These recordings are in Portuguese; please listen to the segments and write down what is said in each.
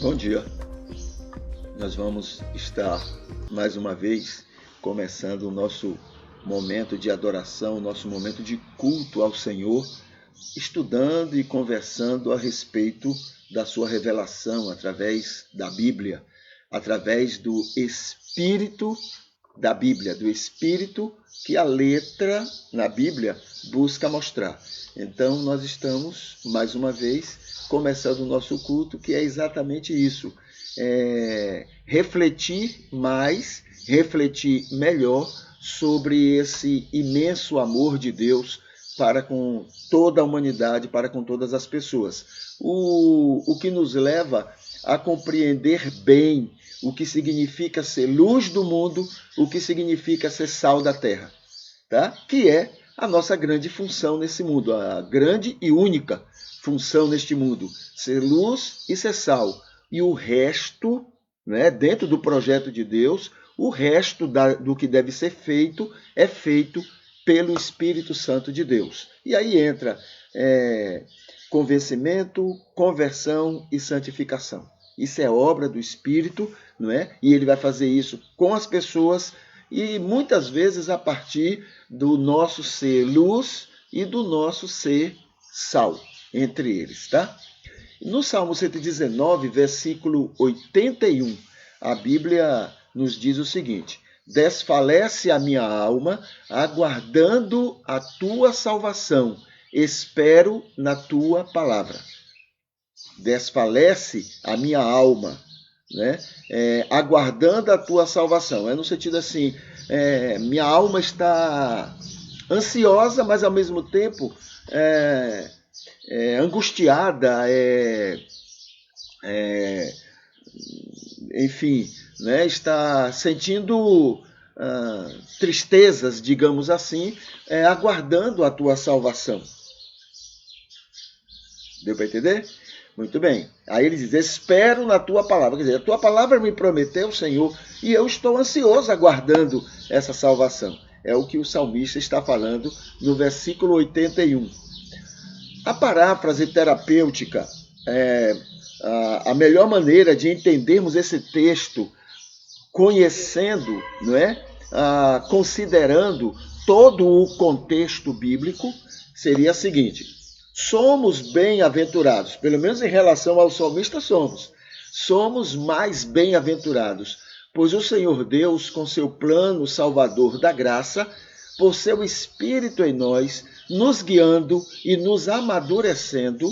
Bom dia, nós vamos estar mais uma vez começando o nosso momento de adoração, o nosso momento de culto ao Senhor, estudando e conversando a respeito da sua revelação através da Bíblia, através do Espírito da Bíblia, do Espírito que a letra na Bíblia busca mostrar. Então nós estamos mais uma vez começando o nosso culto, que é exatamente isso, refletir mais, refletir melhor sobre esse imenso amor de Deus para com toda a humanidade, para com todas as pessoas. O que nos leva a compreender bem o que significa ser luz do mundo, o que significa ser sal da terra, tá? Que é a nossa grande função nesse mundo, a grande e única função neste mundo, ser luz e ser sal. E o resto, né, dentro do projeto de Deus, o resto do que deve ser feito é feito pelo Espírito Santo de Deus. E aí entra convencimento, conversão e santificação. Isso é obra do Espírito, não é? E ele vai fazer isso com as pessoas e muitas vezes a partir do nosso ser luz e do nosso ser sal entre eles, tá? No Salmo 119, versículo 81, a Bíblia nos diz o seguinte: desfalece a minha alma, aguardando a tua salvação, espero na tua palavra. Desfalece a minha alma, né? Aguardando a tua salvação. É no sentido assim, minha alma está ansiosa, mas ao mesmo tempo angustiada, enfim, né? Está sentindo tristezas, digamos assim, aguardando a tua salvação. Deu para entender? Muito bem. Aí ele diz, espero na tua palavra. Quer dizer, a tua palavra me prometeu, Senhor, e eu estou ansioso aguardando essa salvação. É o que o salmista está falando no versículo 81. A paráfrase terapêutica a melhor maneira de entendermos esse texto, conhecendo, não é? Considerando todo o contexto bíblico, seria a seguinte: somos bem-aventurados, pelo menos em relação ao salmista somos mais bem-aventurados, pois o Senhor Deus, com seu plano salvador da graça, por seu Espírito em nós, nos guiando e nos amadurecendo,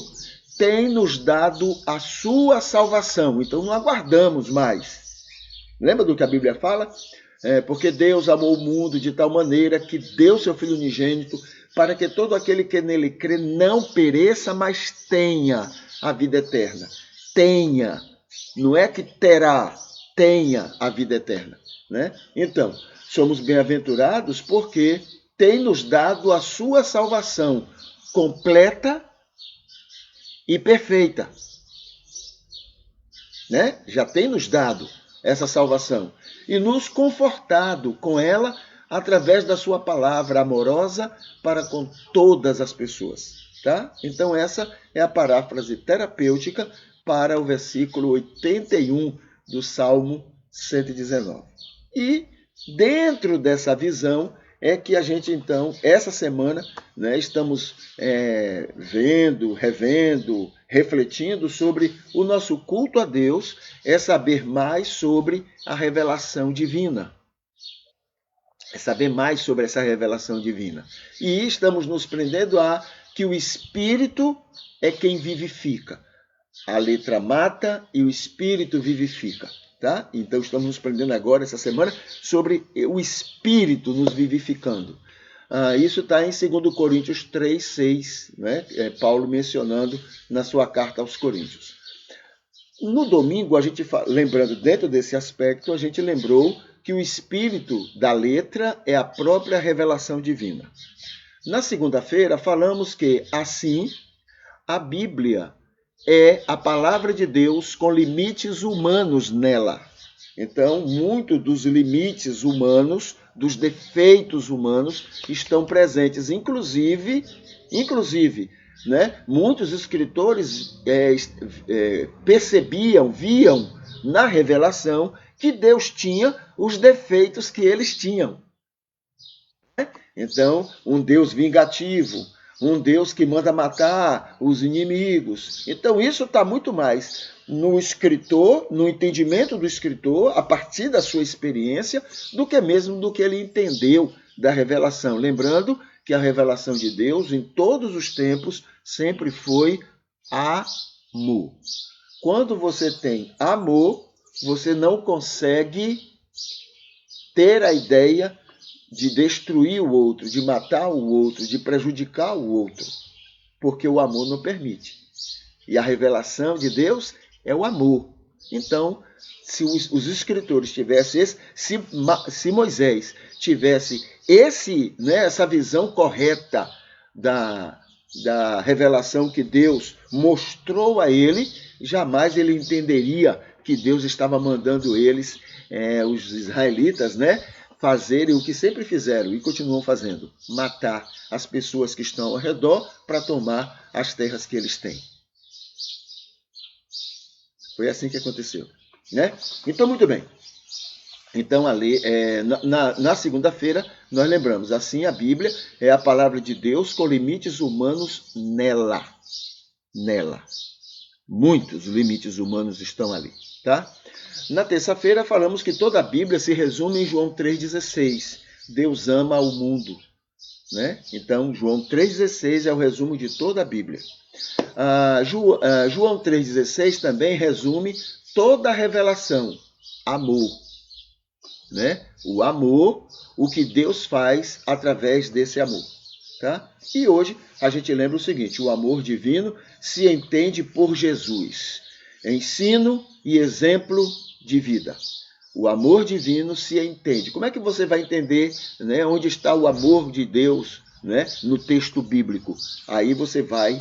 tem nos dado a sua salvação. Então não aguardamos mais. Lembra do que a Bíblia fala? Porque Deus amou o mundo de tal maneira que deu seu Filho unigênito para que todo aquele que nele crê não pereça, mas tenha a vida eterna. Tenha. Não é que terá, tenha a vida eterna, né? Então, somos bem-aventurados porque tem nos dado a sua salvação completa e perfeita, né? Já tem nos dado essa salvação e nos confortado com ela através da sua palavra amorosa para com todas as pessoas. Tá? Então essa é a paráfrase terapêutica para o versículo 81 do Salmo 119. E dentro dessa visão é que a gente, então, essa semana, né, estamos vendo, revendo, refletindo sobre o nosso culto a Deus, é saber mais sobre a revelação divina. É saber mais sobre essa revelação divina. E estamos nos prendendo a que o Espírito é quem vivifica. A letra mata e o Espírito vivifica. Tá? Então estamos nos prendendo agora, essa semana, sobre o Espírito nos vivificando. Isso está em 2 Coríntios 3, 6, né? Paulo mencionando na sua carta aos Coríntios. No domingo, a gente lembrando dentro desse aspecto, a gente lembrou que o Espírito da letra é a própria revelação divina. Na segunda-feira, falamos que, assim, a Bíblia é a palavra de Deus com limites humanos nela. Então, muito dos limites humanos, dos defeitos humanos, estão presentes. Inclusive, né, muitos escritores percebiam, viam na revelação que Deus tinha os defeitos que eles tinham. Então, um Deus vingativo, um Deus que manda matar os inimigos. Então, isso está muito mais no escritor, no entendimento do escritor, a partir da sua experiência, do que mesmo do que ele entendeu da revelação. Lembrando que a revelação de Deus, em todos os tempos, sempre foi amor. Quando você tem amor, você não consegue ter a ideia de destruir o outro, de matar o outro, de prejudicar o outro, porque o amor não permite. E a revelação de Deus é o amor. Então, se os escritores tivessem se Moisés tivesse essa visão correta da revelação que Deus mostrou a ele, jamais ele entenderia que Deus estava mandando eles, os israelitas, né, fazerem o que sempre fizeram e continuam fazendo, matar as pessoas que estão ao redor para tomar as terras que eles têm. Foi assim que aconteceu, né? Então, muito bem. Então, na segunda-feira, nós lembramos, assim a Bíblia é a palavra de Deus com limites humanos nela. Muitos limites humanos estão ali, tá? Na terça-feira, falamos que toda a Bíblia se resume em João 3,16. Deus ama o mundo, né? Então, João 3,16 é o resumo de toda a Bíblia. João 3,16 também resume toda a revelação, amor, né? O amor, o que Deus faz através desse amor, tá? E hoje a gente lembra o seguinte: o amor divino se entende por Jesus, ensino e exemplo de vida. O amor divino se entende. Como é que você vai entender, né, onde está o amor de Deus, né, no texto bíblico? Aí você vai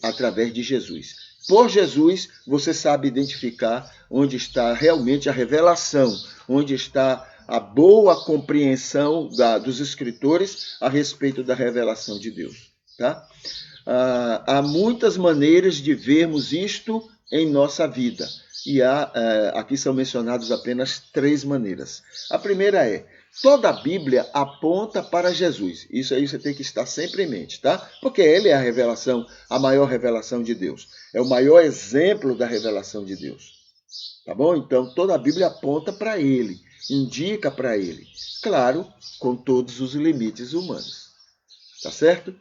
através de Jesus. Por Jesus, você sabe identificar onde está realmente a revelação, onde está a boa compreensão dos escritores a respeito da revelação de Deus. Tá? Há muitas maneiras de vermos isto em nossa vida. E aqui são mencionadas apenas 3 maneiras. A primeira é: toda a Bíblia aponta para Jesus. Isso aí você tem que estar sempre em mente, tá? Porque ele é a revelação, a maior revelação de Deus. É o maior exemplo da revelação de Deus. Tá bom? Então, toda a Bíblia aponta para ele, indica para ele. Claro, com todos os limites humanos. Tá certo?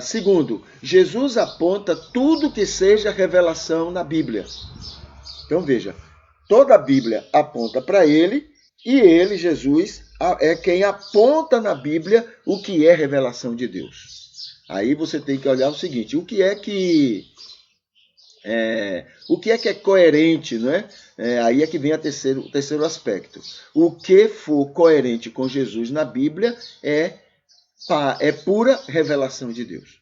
Segundo, Jesus aponta tudo que seja revelação na Bíblia. Então, veja, toda a Bíblia aponta para ele, e ele, Jesus, é quem aponta na Bíblia o que é revelação de Deus. Aí você tem que olhar o seguinte: o que é que é coerente, não é? Aí é que vem o terceiro aspecto. O que for coerente com Jesus na Bíblia é pura revelação de Deus.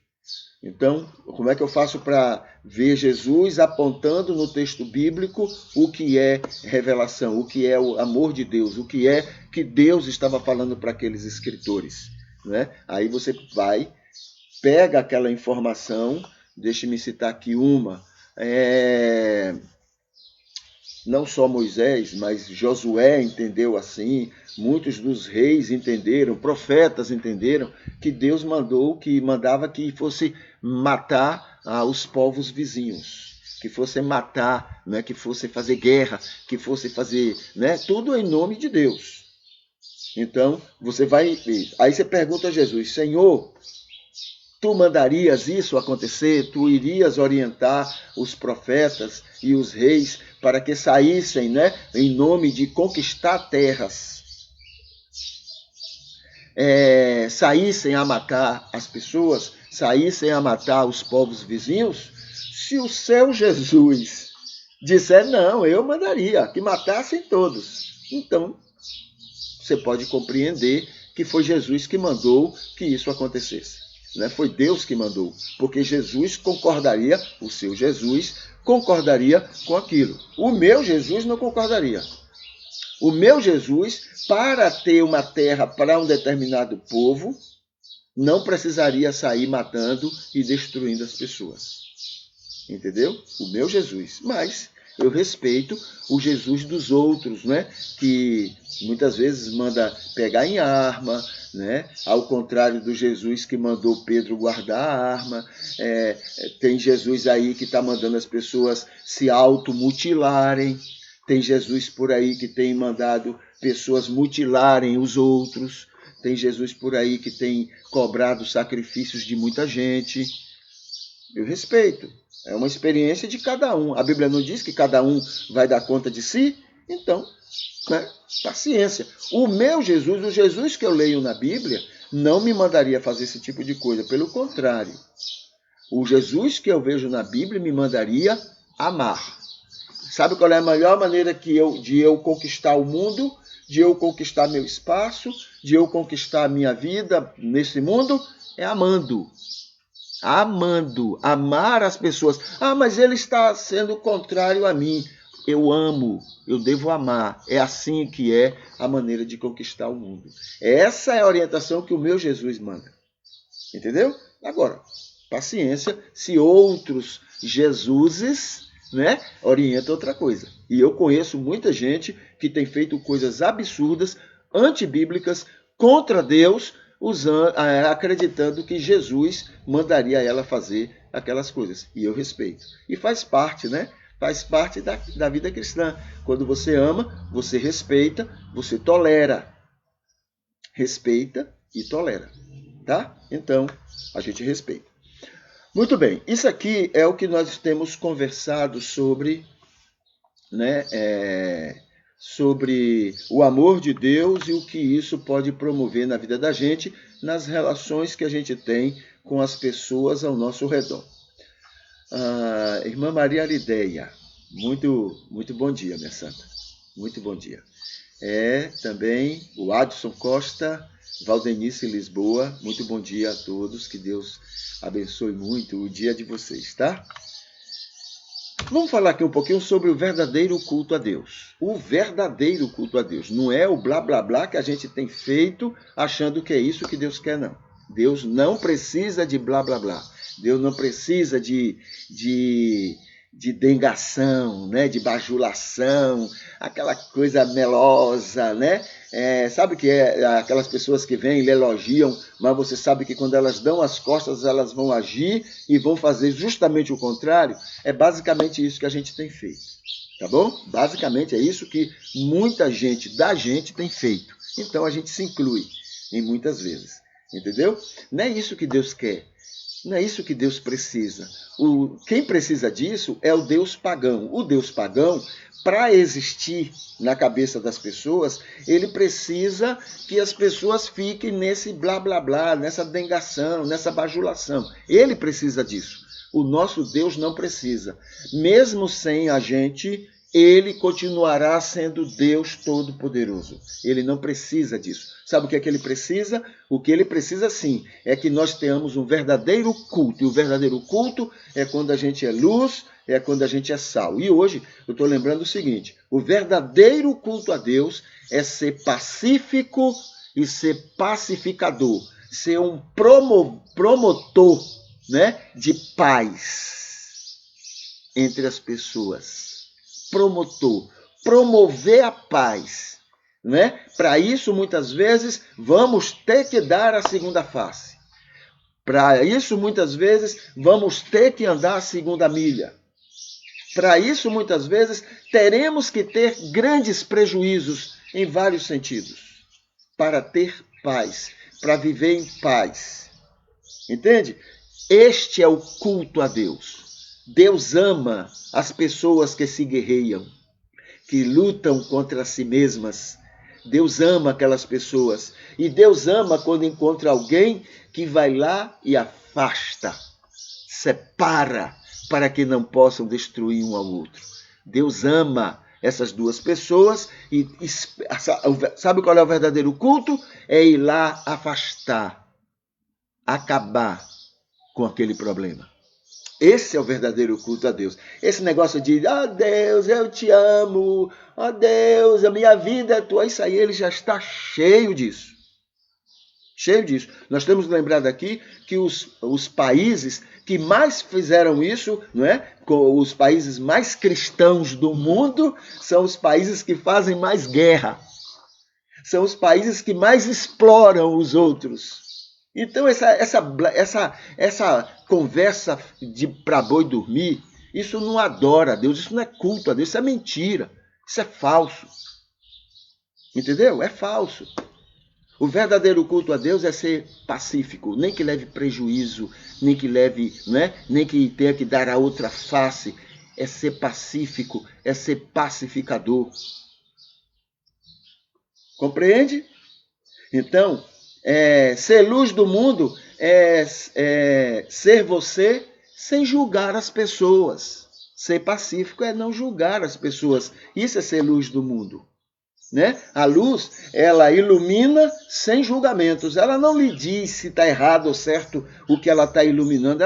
Então, como é que eu faço para ver Jesus apontando no texto bíblico o que é revelação, o que é o amor de Deus, o que é que Deus estava falando para aqueles escritores, né? Aí você vai, pega aquela informação, deixe-me citar aqui uma, não só Moisés, mas Josué entendeu assim, muitos dos reis entenderam, profetas entenderam que Deus mandava que fosse matar os povos vizinhos, que fosse matar, né, que fosse fazer guerra, que fosse fazer, né, tudo em nome de Deus. Então, você vai, aí você pergunta a Jesus, Senhor, tu mandarias isso acontecer? Tu irias orientar os profetas e os reis para que saíssem, né, em nome de conquistar terras, saíssem a matar as pessoas, saíssem a matar os povos vizinhos? Se o seu Jesus disser, não, eu mandaria que matassem todos. Então, você pode compreender que foi Jesus que mandou que isso acontecesse. Né? Foi Deus que mandou, porque Jesus concordaria, o seu Jesus concordaria com aquilo. O meu Jesus não concordaria. O meu Jesus, para ter uma terra para um determinado povo, não precisaria sair matando e destruindo as pessoas. Entendeu? O meu Jesus. Mas eu respeito o Jesus dos outros, né? Que muitas vezes manda pegar em arma, né? Ao contrário do Jesus que mandou Pedro guardar a arma. Tem Jesus aí que está mandando as pessoas se automutilarem. Tem Jesus por aí que tem mandado pessoas mutilarem os outros. Tem Jesus por aí que tem cobrado sacrifícios de muita gente. Eu respeito. É uma experiência de cada um. A Bíblia não diz que cada um vai dar conta de si? Então, né, paciência. O meu Jesus, o Jesus que eu leio na Bíblia, não me mandaria fazer esse tipo de coisa. Pelo contrário. O Jesus que eu vejo na Bíblia me mandaria amar. Sabe qual é a melhor maneira de eu conquistar o mundo? De eu conquistar meu espaço? De eu conquistar a minha vida nesse mundo? É amando. Amando, amar as pessoas. Ah, mas ele está sendo contrário a mim. Eu amo, eu devo amar. É assim que é a maneira de conquistar o mundo. Essa é a orientação que o meu Jesus manda. Entendeu? Agora, paciência, se outros Jesuses, né, orientam outra coisa. E eu conheço muita gente que tem feito coisas absurdas, antibíblicas, contra Deus, acreditando que Jesus mandaria ela fazer aquelas coisas. E eu respeito. E faz parte, né? Faz parte da vida cristã. Quando você ama, você respeita, você tolera. Respeita e tolera. Tá? Então, a gente respeita. Muito bem. Isso aqui é o que nós temos conversado sobre, né? Sobre o amor de Deus e o que isso pode promover na vida da gente, nas relações que a gente tem com as pessoas ao nosso redor. Irmã Maria Arideia, muito bom dia, minha santa. Muito bom dia. Também o Adson Costa, Valdenice Lisboa, muito bom dia a todos, que Deus abençoe muito o dia de vocês, tá? Vamos falar aqui um pouquinho sobre o verdadeiro culto a Deus. O verdadeiro culto a Deus. Não é o blá blá blá que a gente tem feito achando que é isso que Deus quer, não. Deus não precisa de blá blá blá. Deus não precisa de dengação, né? De bajulação, aquela coisa melosa, né? Sabe que aquelas pessoas que vêm e lhe elogiam, mas você sabe que quando elas dão as costas, elas vão agir e vão fazer justamente o contrário? É basicamente isso que a gente tem feito, tá bom? Basicamente é isso que muita gente da gente tem feito. Então a gente se inclui em muitas vezes, entendeu? Não é isso que Deus quer. Não é isso que Deus precisa. Quem precisa disso é o Deus pagão. O Deus pagão, para existir na cabeça das pessoas, ele precisa que as pessoas fiquem nesse blá blá blá, nessa dengação, nessa bajulação. Ele precisa disso. O nosso Deus não precisa. Mesmo sem a gente ele continuará sendo Deus Todo-Poderoso. Ele não precisa disso. Sabe o que é que ele precisa? O que ele precisa, sim, é que nós tenhamos um verdadeiro culto. E o verdadeiro culto é quando a gente é luz, é quando a gente é sal. E hoje eu estou lembrando o seguinte: o verdadeiro culto a Deus é ser pacífico e ser pacificador. Ser um promotor, né, de paz entre as pessoas. Promover a paz, né? Para isso, muitas vezes, vamos ter que dar a segunda face. Para isso, muitas vezes, vamos ter que andar a segunda milha. Para isso, muitas vezes, teremos que ter grandes prejuízos em vários sentidos, para ter paz, para viver em paz. Entende? Este é o culto a Deus. Deus ama as pessoas que se guerreiam, que lutam contra si mesmas. Deus ama aquelas pessoas. E Deus ama quando encontra alguém que vai lá e afasta, separa, para que não possam destruir um ao outro. Deus ama essas duas pessoas e sabe qual é o verdadeiro culto? É ir lá afastar, acabar com aquele problema. Esse é o verdadeiro culto a Deus. Esse negócio de, Deus, eu te amo, Deus, a minha vida é tua, isso aí ele já está cheio disso. Cheio disso. Nós temos lembrado aqui que os países que mais fizeram isso, não é? Os países mais cristãos do mundo, são os países que fazem mais guerra. São os países que mais exploram os outros. Então, essa conversa para boi dormir, isso não adora a Deus, isso não é culto a Deus, isso é mentira, isso é falso. Entendeu? É falso. O verdadeiro culto a Deus é ser pacífico, nem que leve prejuízo, nem que leve, né? Nem que tenha que dar a outra face. É ser pacífico, é ser pacificador. Compreende? Então, ser luz do mundo é ser você sem julgar as pessoas. Ser pacífico é não julgar as pessoas. Isso é ser luz do mundo. Né? A luz, ela ilumina sem julgamentos. Ela não lhe diz se está errado ou certo o que ela está iluminando.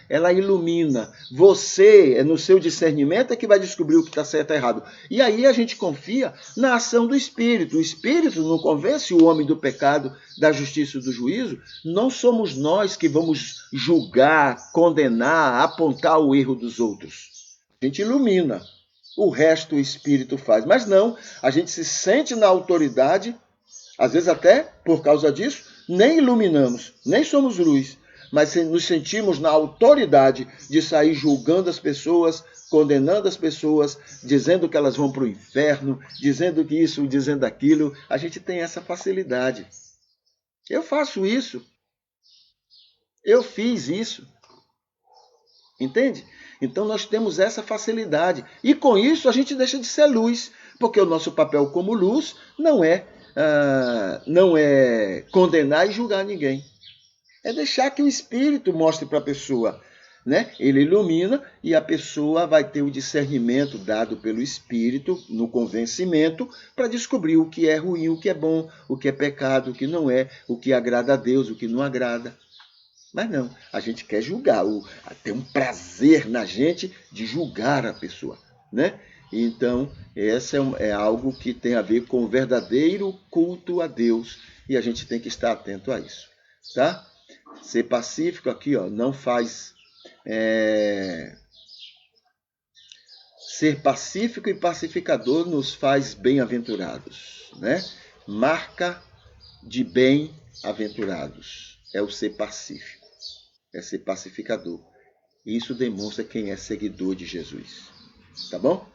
Ela ilumina. Você, no seu discernimento, é que vai descobrir o que está certo ou errado. E aí a gente confia na ação do Espírito. O Espírito não convence o homem do pecado, da justiça e do juízo. Não somos nós que vamos julgar, condenar, apontar o erro dos outros. A gente ilumina. O resto o Espírito faz. Mas não, a gente se sente na autoridade, às vezes até por causa disso, nem iluminamos, nem somos luz, mas nos sentimos na autoridade de sair julgando as pessoas, condenando as pessoas, dizendo que elas vão para o inferno, dizendo que isso, dizendo aquilo. A gente tem essa facilidade. Eu faço isso. Eu fiz isso. Entende? Então nós temos essa facilidade. E com isso a gente deixa de ser luz. Porque o nosso papel como luz não é condenar e julgar ninguém. É deixar que o Espírito mostre para a pessoa. Né? Ele ilumina e a pessoa vai ter o discernimento dado pelo Espírito, no convencimento, para descobrir o que é ruim, o que é bom, o que é pecado, o que não é, o que agrada a Deus, o que não agrada. Mas não, a gente quer julgar, tem um prazer na gente de julgar a pessoa, né? Então, essa é algo que tem a ver com o verdadeiro culto a Deus e a gente tem que estar atento a isso, tá? Ser pacífico aqui, ó, não faz... Ser pacífico e pacificador nos faz bem-aventurados, né? Marca de bem-aventurados é o ser pacífico. É ser pacificador. Isso demonstra quem é seguidor de Jesus. Tá bom?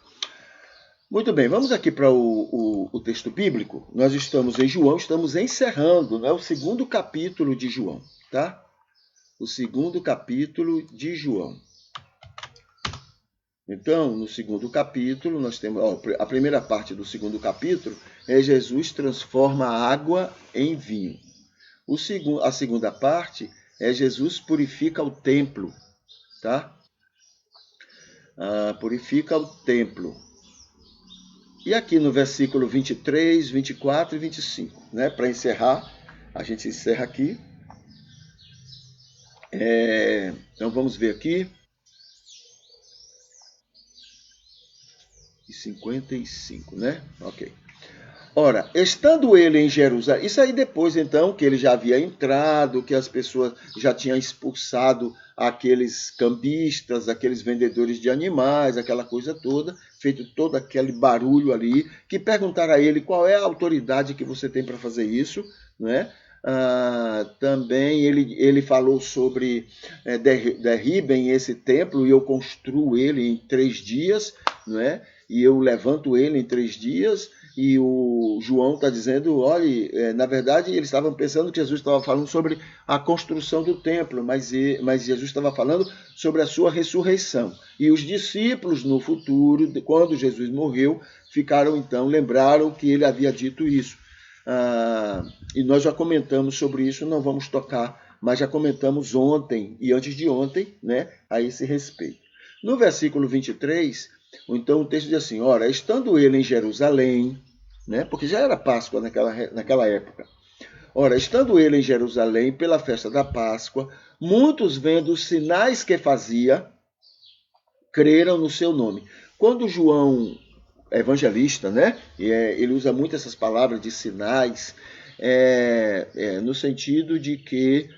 Muito bem, vamos aqui para o texto bíblico. Nós estamos em João, estamos encerrando, né, o segundo capítulo de João. Tá? O segundo capítulo de João. Então, no segundo capítulo, nós temos... a primeira parte do segundo capítulo é Jesus transforma a água em vinho. A segunda parte é Jesus purifica o templo, tá? Purifica o templo. E aqui no versículo 23, 24 e 25, né? Para encerrar, a gente encerra aqui. Então vamos ver aqui. 55, né? Ok. Ora, estando ele em Jerusalém, isso aí depois então que ele já havia entrado, que as pessoas já tinham expulsado aqueles cambistas, aqueles vendedores de animais, aquela coisa toda, feito todo aquele barulho ali, que perguntaram a ele qual é a autoridade que você tem para fazer isso, né? Também ele falou sobre derribem esse templo e eu construo ele em 3 dias, né? E eu levanto ele em 3 dias. E o João está dizendo, olha, na verdade eles estavam pensando que Jesus estava falando sobre a construção do templo, mas Jesus estava falando sobre a sua ressurreição. E os discípulos no futuro, quando Jesus morreu, lembraram que ele havia dito isso. E nós já comentamos sobre isso, não vamos tocar, mas já comentamos ontem e antes de ontem, né, a esse respeito. No versículo 23, então o texto diz assim, ora, estando ele em Jerusalém, né, porque já era Páscoa naquela época, ora, estando ele em Jerusalém pela festa da Páscoa, muitos vendo os sinais que fazia, creram no seu nome. Quando João, evangelista, né, ele usa muito essas palavras de sinais, no sentido de que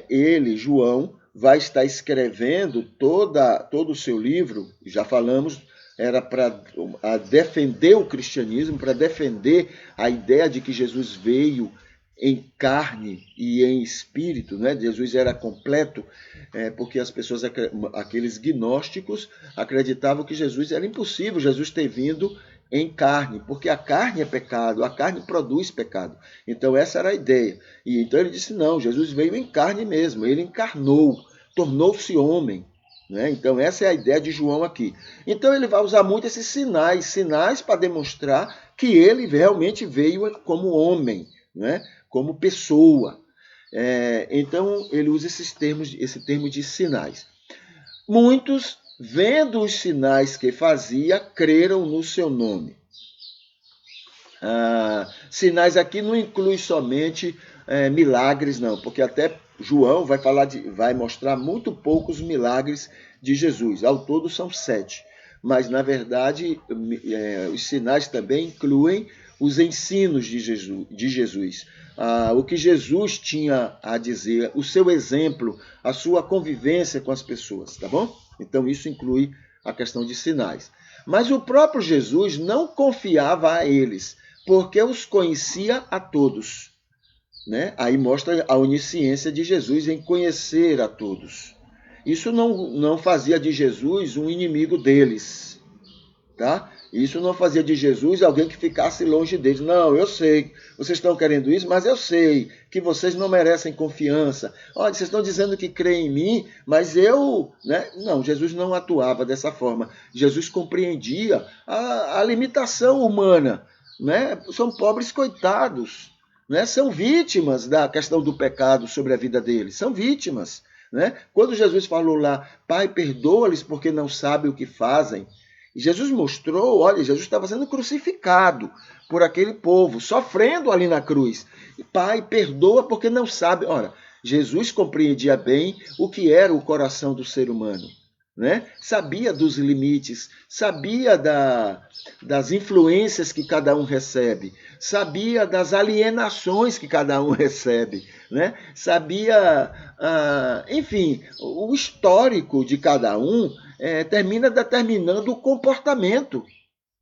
ele, João, vai estar escrevendo todo o seu livro, já falamos, era para defender o cristianismo, para defender a ideia de que Jesus veio em carne e em espírito, né? Jesus era completo, porque as pessoas, aqueles gnósticos, acreditavam que Jesus era impossível, Jesus ter vindo em carne, porque a carne é pecado, a carne produz pecado. Então essa era a ideia. E então ele disse, não, Jesus veio em carne mesmo, ele encarnou, tornou-se homem. Né? Então essa é a ideia de João aqui. Então ele vai usar muito esses sinais para demonstrar que ele realmente veio como homem, né? Como pessoa. Então ele usa esse termo de sinais. Muitos, vendo os sinais que fazia, creram no seu nome. Sinais aqui não inclui somente milagres, não, porque até João vai mostrar muito poucos milagres de Jesus. Ao todo são 7. Mas, na verdade, os sinais também incluem os ensinos de Jesus. O que Jesus tinha a dizer, o seu exemplo, a sua convivência com as pessoas, tá bom? Então, isso inclui a questão de sinais. Mas o próprio Jesus não confiava a eles, porque os conhecia a todos. Né? Aí mostra a onisciência de Jesus em conhecer a todos. Isso não fazia de Jesus um inimigo deles. Tá? Isso não fazia de Jesus alguém que ficasse longe deles. Não, eu sei, vocês estão querendo isso, mas eu sei que vocês não merecem confiança. Olha, vocês estão dizendo que creem em mim, mas eu... Né? Não, Jesus não atuava dessa forma. Jesus compreendia a limitação humana. Né? São pobres coitados. Né? São vítimas da questão do pecado sobre a vida deles. São vítimas. Né? Quando Jesus falou lá, Pai, perdoa-lhes porque não sabem o que fazem, e Jesus mostrou, olha, Jesus estava sendo crucificado por aquele povo, sofrendo ali na cruz. E, Pai, perdoa porque não sabe. Ora, Jesus compreendia bem o que era o coração do ser humano. Né? Sabia dos limites, sabia das influências que cada um recebe, sabia das alienações que cada um recebe, né? Sabia, enfim, o histórico de cada um termina determinando o comportamento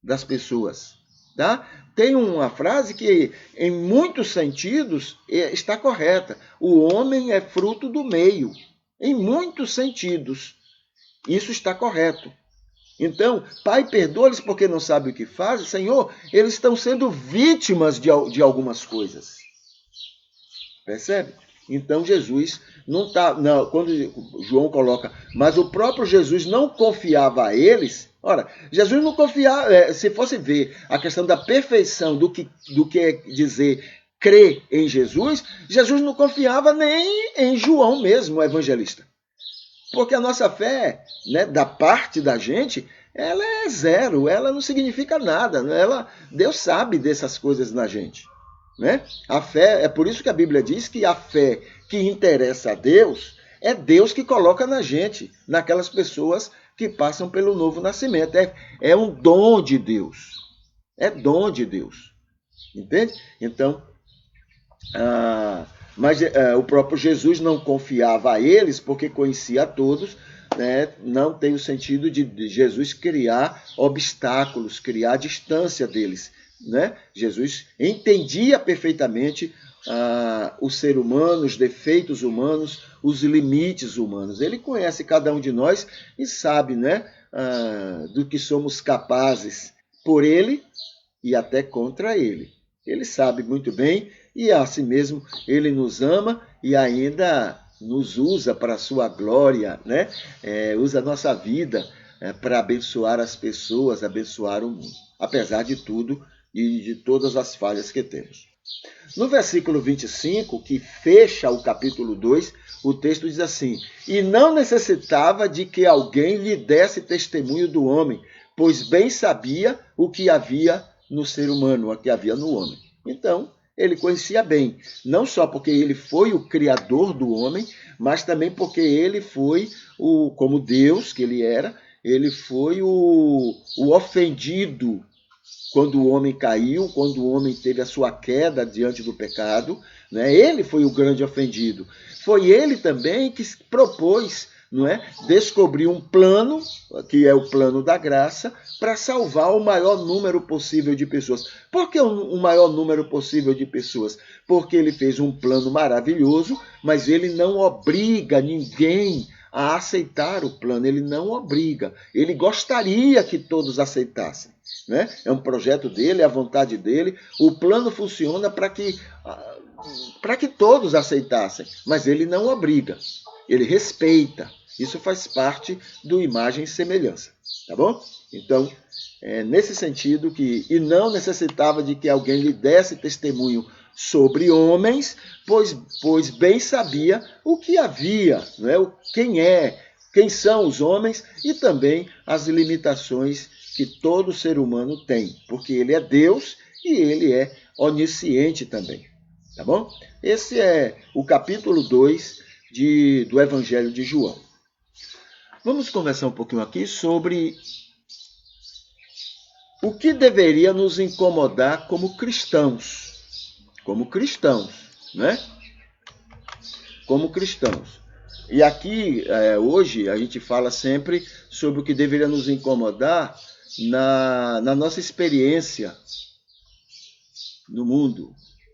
das pessoas. Tá? Tem uma frase que, em muitos sentidos, está correta. O homem é fruto do meio, em muitos sentidos. Isso está correto. Então, Pai, perdoa-lhes porque não sabem o que fazem. Senhor, eles estão sendo vítimas de algumas coisas. Percebe? Então, Jesus não está... Quando João coloca, mas o próprio Jesus não confiava a eles. Ora, Jesus não confiava... se fosse ver a questão da perfeição do que é dizer crer em Jesus, Jesus não confiava nem em João mesmo, o evangelista. Porque a nossa fé, né, da parte da gente, ela é zero, ela não significa nada. Deus sabe dessas coisas na gente. Né? A fé, é por isso que a Bíblia diz que a fé que interessa a Deus é Deus que coloca na gente, naquelas pessoas que passam pelo novo nascimento. É um dom de Deus. É dom de Deus. Entende? Então, mas o próprio Jesus não confiava a eles porque conhecia a todos, né? Não tem o sentido de Jesus criar obstáculos, criar distância deles. Né? Jesus entendia perfeitamente o ser humano, os defeitos humanos, os limites humanos. Ele conhece cada um de nós e sabe, né, do que somos capazes por ele e até contra ele. Ele sabe muito bem e assim mesmo ele nos ama e ainda nos usa para a sua glória, né? Usa a nossa vida para abençoar as pessoas, abençoar o mundo, apesar de tudo e de todas as falhas que temos. No versículo 25, que fecha o capítulo 2, o texto diz assim: e não necessitava de que alguém lhe desse testemunho do homem, pois bem sabia o que havia no ser humano, o que havia no homem. Então, ele conhecia bem, não só porque ele foi o criador do homem, mas também porque ele foi, como Deus que ele era, ele foi o ofendido quando o homem caiu, quando o homem teve a sua queda diante do pecado, né? Ele foi o grande ofendido. Foi ele também que propôs, não é, descobrir um plano, que é o plano da graça, para salvar o maior número possível de pessoas. Por que o maior número possível de pessoas? Porque ele fez um plano maravilhoso, mas ele não obriga ninguém a aceitar o plano, ele não obriga. Ele gostaria que todos aceitassem. Né? É um projeto dele, é a vontade dele. O plano funciona para que todos aceitassem, mas ele não obriga, ele respeita. Isso faz parte do imagem e semelhança, tá bom? Então, é nesse sentido que, e não necessitava de que alguém lhe desse testemunho sobre homens, pois bem sabia o que havia, não é? Quem são os homens e também as limitações que todo ser humano tem, porque ele é Deus e ele é onisciente também, tá bom? Esse é o capítulo 2 do Evangelho de João. Vamos conversar um pouquinho aqui sobre o que deveria nos incomodar como cristãos, né? Como cristãos. E aqui, hoje, a gente fala sempre sobre o que deveria nos incomodar na nossa experiência no mundo,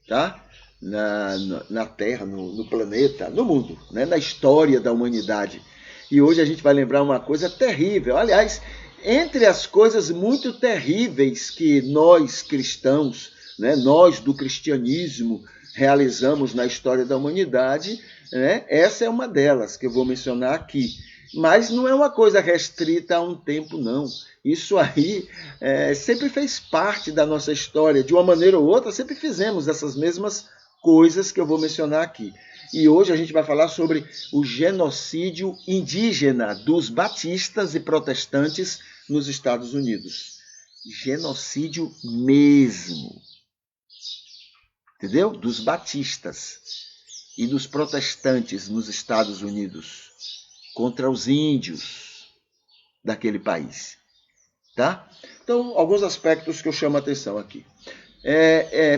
tá? Na Terra, no planeta, no mundo, né? Na história da humanidade. E hoje a gente vai lembrar uma coisa terrível. Aliás, entre as coisas muito terríveis que nós cristãos, né, nós do cristianismo, realizamos na história da humanidade, né, essa é uma delas que eu vou mencionar aqui. Mas não é uma coisa restrita a um tempo, não. Isso aí sempre fez parte da nossa história. De uma maneira ou outra, sempre fizemos essas mesmas coisas que eu vou mencionar aqui. E hoje a gente vai falar sobre o genocídio indígena dos batistas e protestantes nos Estados Unidos. Genocídio mesmo. Entendeu? Dos batistas e dos protestantes nos Estados Unidos contra os índios daquele país. Tá? Então, alguns aspectos que eu chamo a atenção aqui.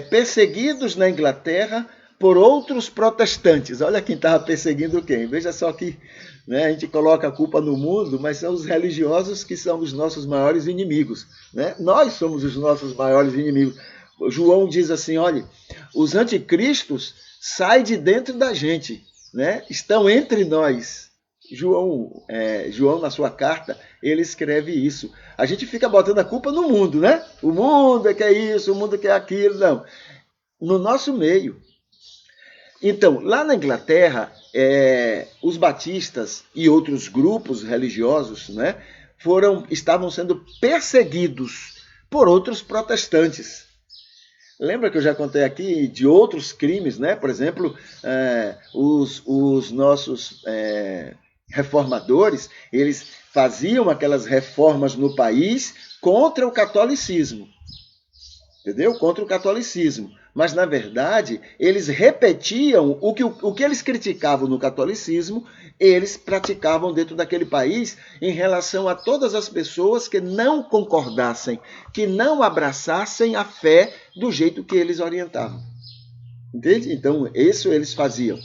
Perseguidos na Inglaterra por outros protestantes. Olha quem estava perseguindo quem. Veja só que, né, a gente coloca a culpa no mundo, mas são os religiosos que são os nossos maiores inimigos. Né? Nós somos os nossos maiores inimigos. João diz assim, olha, os anticristos saem de dentro da gente, né? Estão entre nós. João, na sua carta, ele escreve isso. A gente fica botando a culpa no mundo, né? O mundo é que é isso, o mundo é que é aquilo. Não. No nosso meio. Então, lá na Inglaterra, os batistas e outros grupos religiosos, né, estavam sendo perseguidos por outros protestantes. Lembra que eu já contei aqui de outros crimes, né? Por exemplo, os nossos reformadores, eles faziam aquelas reformas no país contra o catolicismo. Entendeu? Contra o catolicismo. Mas, na verdade, eles repetiam o que eles criticavam no catolicismo, eles praticavam dentro daquele país em relação a todas as pessoas que não concordassem, que não abraçassem a fé do jeito que eles orientavam. Entende? Então, isso eles faziam.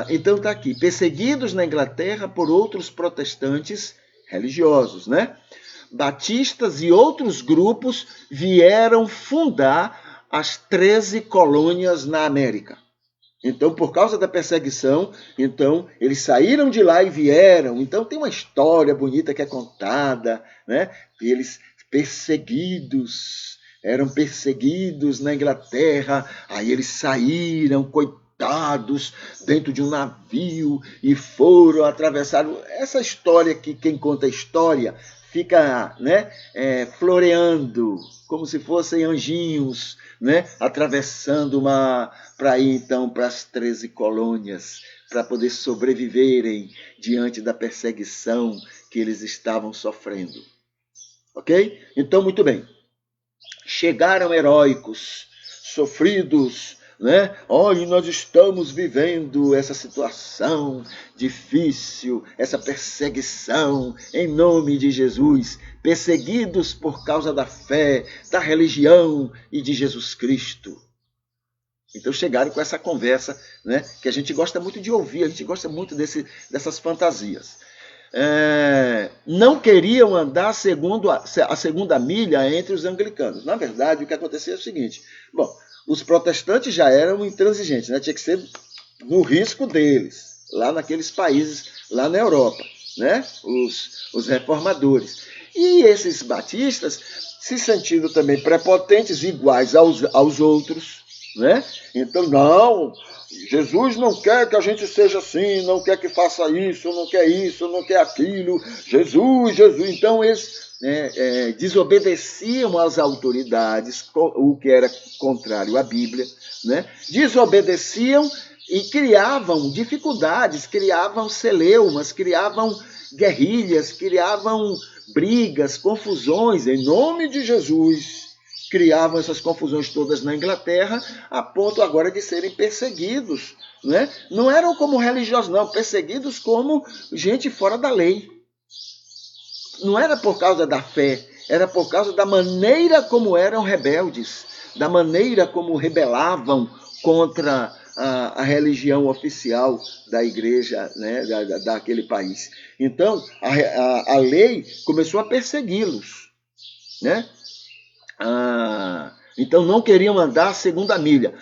Então está aqui, perseguidos na Inglaterra por outros protestantes religiosos, né? Batistas e outros grupos vieram fundar as 13 colônias na América. Então, por causa da perseguição, então eles saíram de lá e vieram. Então tem uma história bonita que é contada, né? Eles eram perseguidos na Inglaterra, aí eles saíram, coitados, dentro de um navio e foram atravessar. Essa história que quem conta a história fica, né, floreando, como se fossem anjinhos, né, atravessando para ir então para as 13 colônias, para poder sobreviverem diante da perseguição que eles estavam sofrendo. Ok? Então, muito bem. Chegaram heróicos, sofridos, né? Olha, nós estamos vivendo essa situação difícil, essa perseguição em nome de Jesus, perseguidos por causa da fé, da religião e de Jesus Cristo. Então chegaram com essa conversa, né, que a gente gosta muito de ouvir, a gente gosta muito dessas fantasias. Não queriam andar a segunda milha entre os anglicanos. Na verdade, o que acontecia é o seguinte: bom, os protestantes já eram intransigentes, né? Tinha que ser no risco deles, lá naqueles países, lá na Europa, né? Os reformadores. E esses batistas, se sentindo também prepotentes, iguais aos outros, né? Então, não, Jesus não quer que a gente seja assim, não quer que faça isso, não quer aquilo. Jesus. Então, eles desobedeciam às autoridades, o que era contrário à Bíblia, né? Desobedeciam e criavam dificuldades, criavam celeumas, criavam guerrilhas, criavam brigas, confusões em nome de Jesus. Criavam essas confusões todas na Inglaterra, a ponto agora de serem perseguidos, né? Não eram como religiosos, não, perseguidos como gente fora da lei. Não era por causa da fé, era por causa da maneira como eram rebeldes, da maneira como rebelavam contra a religião oficial da igreja, né, daquele país. Então, a lei começou a persegui-los, né? Então, não queriam andar a segunda milha.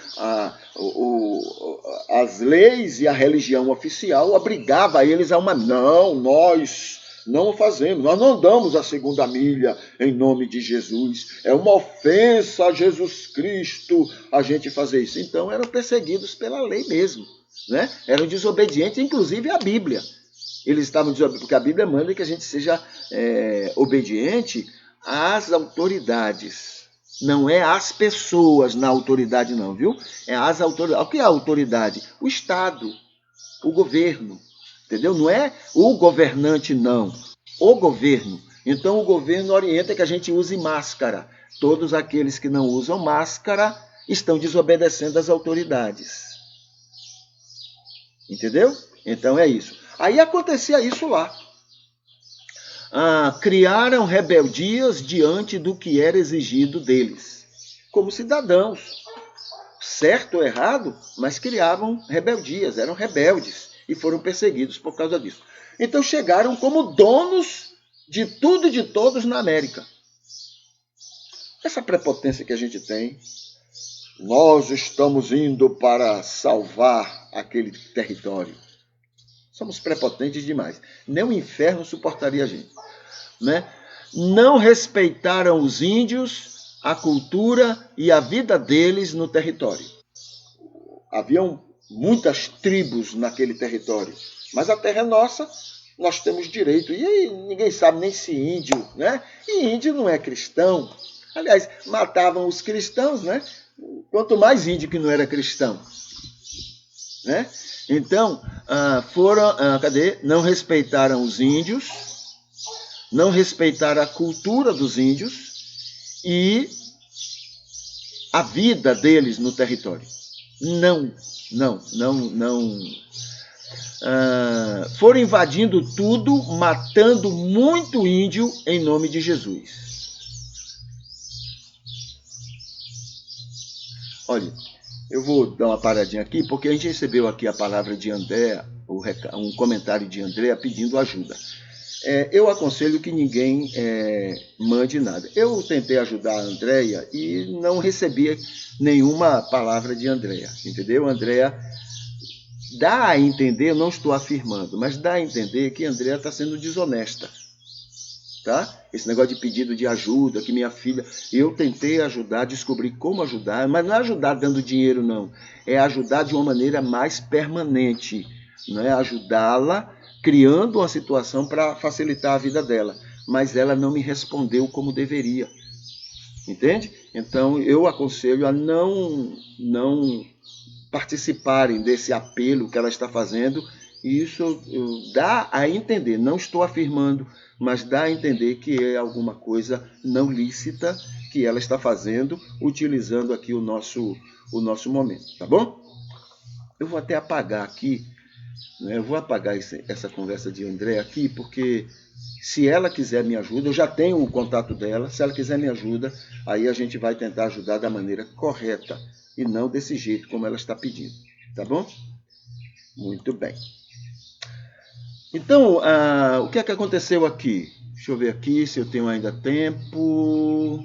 As leis e a religião oficial obrigavam eles a não, nós não fazemos, nós não damos a segunda milha em nome de Jesus. É uma ofensa a Jesus Cristo a gente fazer isso. Então, eram perseguidos pela lei mesmo, né? Eram desobedientes, inclusive à Bíblia. Eles estavam desobedientes, porque a Bíblia manda que a gente seja obediente às autoridades. Não é às pessoas na autoridade, não, viu? É às autoridades. O que é a autoridade? O Estado, o governo, entendeu? Não é o governante, não. O governo. Então, o governo orienta que a gente use máscara. Todos aqueles que não usam máscara estão desobedecendo às autoridades. Entendeu? Então, é isso. Aí acontecia isso lá. Criaram rebeldias diante do que era exigido deles, como cidadãos, certo ou errado, mas criavam rebeldias, eram rebeldes e foram perseguidos por causa disso. Então chegaram como donos de tudo e de todos na América. Essa prepotência que a gente tem, nós estamos indo para salvar aquele território. Somos prepotentes demais. Nem o inferno suportaria a gente, né? Não respeitaram os índios, a cultura e a vida deles no território. Haviam muitas tribos naquele território, mas a terra é nossa, nós temos direito. E aí, ninguém sabe nem se índio, né? E índio não é cristão. Aliás, matavam os cristãos, né? Quanto mais índio que não era cristão. né? Então, não respeitaram os índios, não respeitaram a cultura dos índios e a vida deles no território. Não. Foram invadindo tudo, matando muito índio em nome de Jesus. Olha, eu vou dar uma paradinha aqui, porque a gente recebeu aqui a palavra de Andréa, um comentário de Andréa pedindo ajuda. Eu aconselho que ninguém mande nada. Eu tentei ajudar a Andréia e não recebi nenhuma palavra de Andréa, entendeu? Andréa dá a entender, eu não estou afirmando, mas dá a entender que a Andréa está sendo desonesta. Tá? Esse negócio de pedido de ajuda, que minha filha... Eu tentei ajudar, descobri como ajudar, mas não é ajudar dando dinheiro, não. É ajudar de uma maneira mais permanente. Não é ajudá-la criando uma situação para facilitar a vida dela. Mas ela não me respondeu como deveria. Entende? Então, eu aconselho a não participarem desse apelo que ela está fazendo. E isso dá a entender, não estou afirmando, mas dá a entender que é alguma coisa não lícita que ela está fazendo, utilizando aqui o nosso momento, tá bom? Eu vou até apagar aqui, né? Eu vou apagar essa conversa de André aqui, porque se ela quiser me ajuda, eu já tenho o contato dela, se ela quiser me ajuda, aí a gente vai tentar ajudar da maneira correta e não desse jeito como ela está pedindo, tá bom? Muito bem. Então, o que é que aconteceu aqui? Deixa eu ver aqui se eu tenho ainda tempo.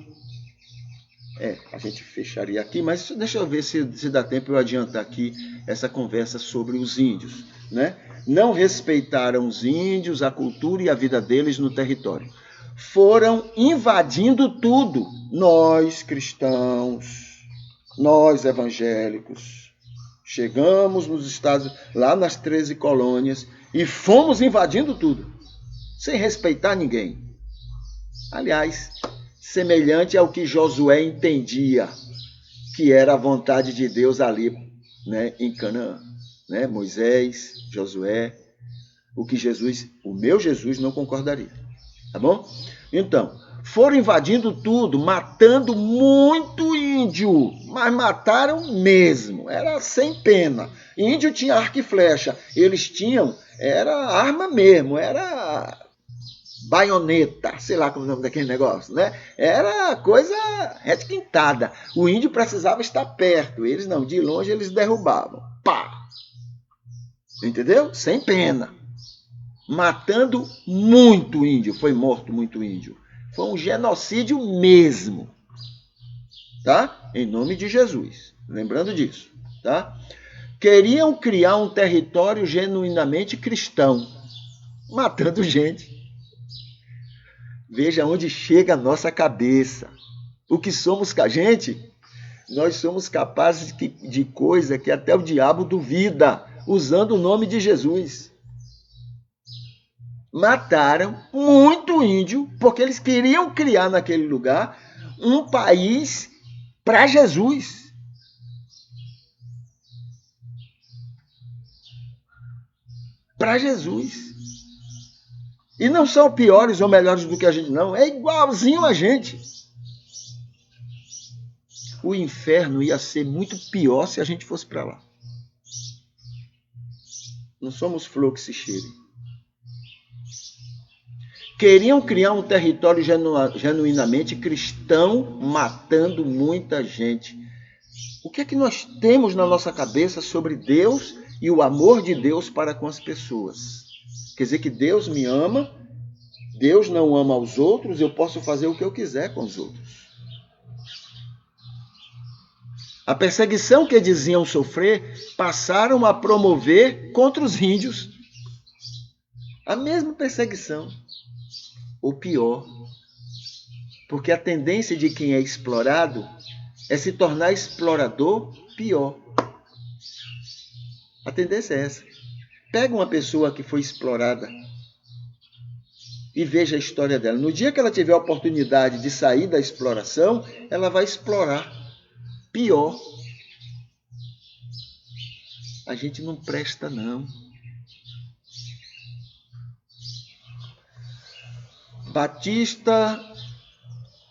A gente fecharia aqui, mas deixa eu ver se dá tempo eu adiantar aqui essa conversa sobre os índios, né? Não respeitaram os índios, a cultura e a vida deles no território. Foram invadindo tudo. Nós, cristãos, nós, evangélicos, chegamos nos Estados, lá nas 13 colônias, e fomos invadindo tudo, sem respeitar ninguém. Aliás, semelhante ao que Josué entendia, que era a vontade de Deus ali, né, em Canaã. Né? Moisés, Josué, o meu Jesus não concordaria. Tá bom? Então, foram invadindo tudo, matando muito índio, mas mataram mesmo, era sem pena. Índio tinha arco e flecha, eles tinham, era arma mesmo, era baioneta, sei lá como é o nome daquele negócio, né? Era coisa requintada. O índio precisava estar perto, eles não, de longe eles derrubavam. Pá! Entendeu? Sem pena. Matando muito índio, foi morto muito índio. Foi um genocídio mesmo, tá? Em nome de Jesus, lembrando disso, tá? Queriam criar um território genuinamente cristão, matando gente. Veja onde chega a nossa cabeça. O que somos com a gente? Nós somos capazes de coisa que até o diabo duvida, usando o nome de Jesus. Mataram muito índio, porque eles queriam criar naquele lugar um país para Jesus. Para Jesus. E não são piores ou melhores do que a gente, não. É igualzinho a gente. O inferno ia ser muito pior se a gente fosse para lá. Não somos flor que se cheire. Queriam criar um território genuinamente cristão, matando muita gente. O que é que nós temos na nossa cabeça sobre Deus e o amor de Deus para com as pessoas? Quer dizer que Deus me ama, Deus não ama os outros, eu posso fazer o que eu quiser com os outros. A perseguição que diziam sofrer, passaram a promover contra os índios. A mesma perseguição. Ou pior, porque a tendência de quem é explorado é se tornar explorador pior. A tendência é essa. Pega uma pessoa que foi explorada e veja a história dela. No dia que ela tiver a oportunidade de sair da exploração, ela vai explorar pior. A gente não presta, não.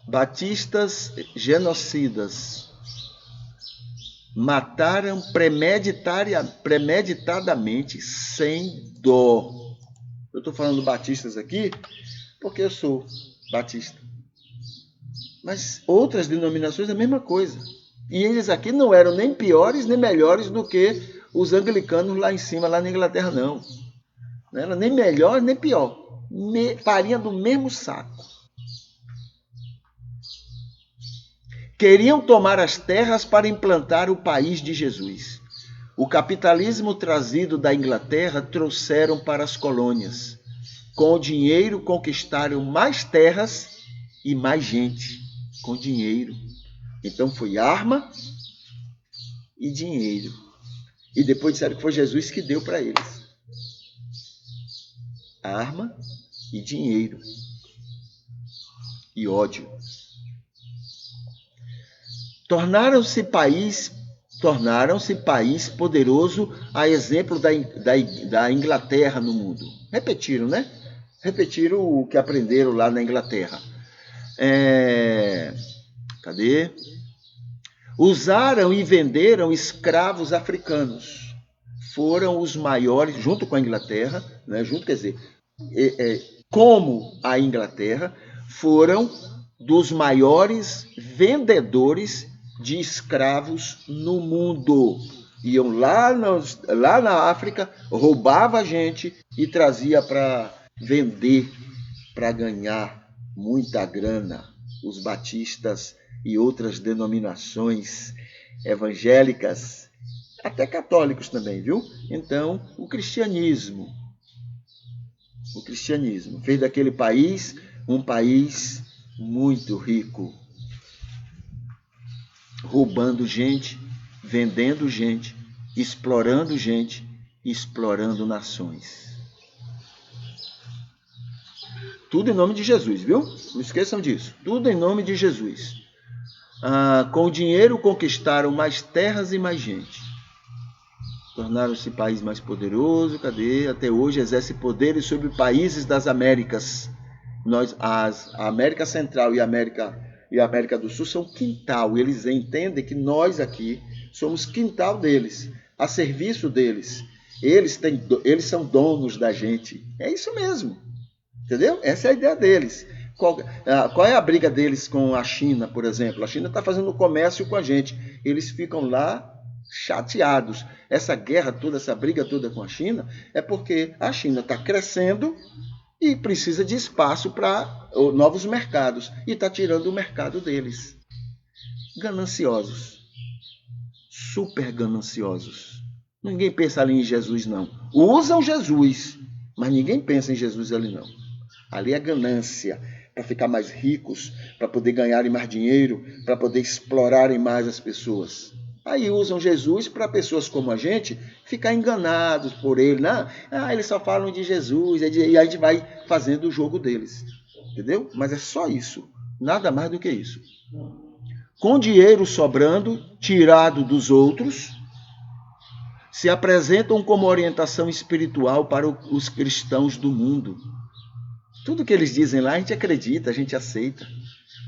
Batistas genocidas mataram premeditadamente, sem dó. Eu estou falando batistas aqui porque eu sou batista. Mas outras denominações é a mesma coisa. E eles aqui não eram nem piores nem melhores do que os anglicanos lá em cima, lá na Inglaterra, não. Não era nem melhor nem pior. Farinha do mesmo saco. Queriam tomar as terras para implantar o país de Jesus. O capitalismo trazido da Inglaterra trouxeram para as colônias. Com o dinheiro conquistaram mais terras e mais gente. Com dinheiro. Então foi arma e dinheiro. E depois disseram que foi Jesus que deu para eles. Arma e dinheiro. E ódio. Tornaram-se país poderoso, a exemplo da Inglaterra no mundo. Repetiram, né? Repetiram o que aprenderam lá na Inglaterra. Cadê? Usaram e venderam escravos africanos. Foram os maiores, junto com a Inglaterra, né? Como a Inglaterra, foram dos maiores vendedores de escravos no mundo. Iam lá na África, roubava a gente e trazia para vender, para ganhar muita grana. Os batistas e outras denominações evangélicas, até católicos também, viu? Então, o cristianismo fez daquele país um país muito rico, roubando gente, vendendo gente, explorando nações. Tudo em nome de Jesus, viu? Não esqueçam disso. Tudo em nome de Jesus. Com o dinheiro conquistaram mais terras e mais gente. Tornaram-se país mais poderoso. Cadê? Até hoje exerce poderes sobre países das Américas. A América Central e a América do Sul são quintal. Eles entendem que nós aqui somos quintal deles, a serviço deles. Eles são donos da gente. É isso mesmo. Entendeu? Essa é a ideia deles. Qual é a briga deles com a China, por exemplo? A China está fazendo comércio com a gente. Eles ficam lá chateados. Essa guerra toda, essa briga toda com a China é porque a China está crescendo e precisa de espaço para novos mercados. E está tirando o mercado deles. Gananciosos. Super gananciosos. Ninguém pensa ali em Jesus, não. Usam Jesus, mas ninguém pensa em Jesus ali, não. Ali é ganância, para ficar mais ricos, para poder ganharem mais dinheiro, para poder explorarem mais as pessoas. Aí usam Jesus para pessoas como a gente ficar enganados por ele. Eles só falam de Jesus, e a gente vai fazendo o jogo deles. Entendeu? Mas é só isso, nada mais do que isso. Com dinheiro sobrando, tirado dos outros, se apresentam como orientação espiritual para os cristãos do mundo. Tudo que eles dizem lá, a gente acredita, a gente aceita,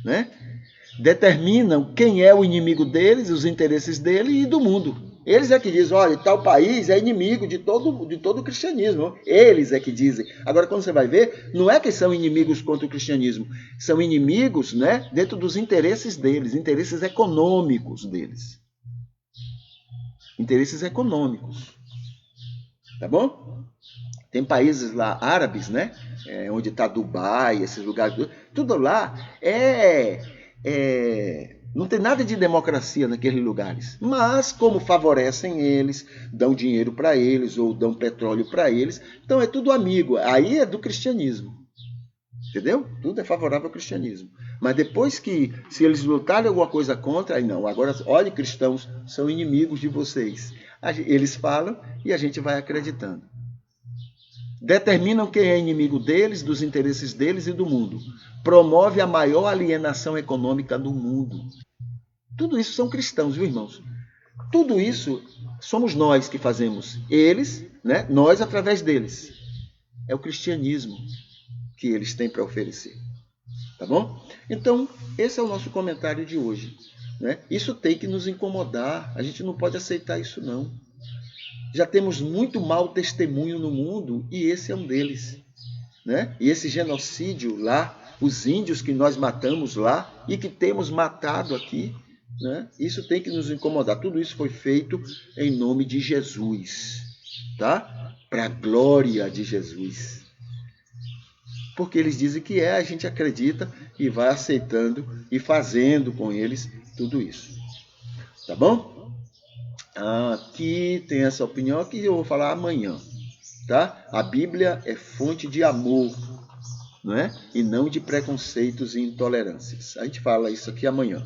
né? Determinam quem é o inimigo deles, os interesses dele e do mundo. Eles é que dizem, olha, tal país é inimigo de todo o cristianismo. Eles é que dizem. Agora, quando você vai ver, não é que são inimigos contra o cristianismo. São inimigos, né, dentro dos interesses deles, interesses econômicos deles. Interesses econômicos. Tá bom? Tem países lá árabes, né? Onde está Dubai, esses lugares, tudo lá não tem nada de democracia naqueles lugares. Mas, como favorecem eles, dão dinheiro para eles ou dão petróleo para eles, então é tudo amigo. Aí é do cristianismo. Entendeu? Tudo é favorável ao cristianismo. Mas depois que, se eles lutarem alguma coisa contra, aí não. Agora, olhe, cristãos são inimigos de vocês. Eles falam e a gente vai acreditando. Determinam quem é inimigo deles, dos interesses deles e do mundo. Promove a maior alienação econômica do mundo. Tudo isso são cristãos, viu, irmãos? Tudo isso somos nós que fazemos. Eles, né? Nós através deles. É o cristianismo que eles têm para oferecer. Tá bom? Então, esse é o nosso comentário de hoje. Né? Isso tem que nos incomodar. A gente não pode aceitar isso, não. Já temos muito mau testemunho no mundo e esse é um deles. Né? E esse genocídio lá, os índios que nós matamos lá e que temos matado aqui, né? Isso tem que nos incomodar. Tudo isso foi feito em nome de Jesus, tá? Para a glória de Jesus. Porque eles dizem que é, a gente acredita e vai aceitando e fazendo com eles tudo isso. Tá bom? Aqui tem essa opinião que eu vou falar amanhã. Tá? A Bíblia é fonte de amor, não é? E não de preconceitos e intolerâncias. A gente fala isso aqui amanhã.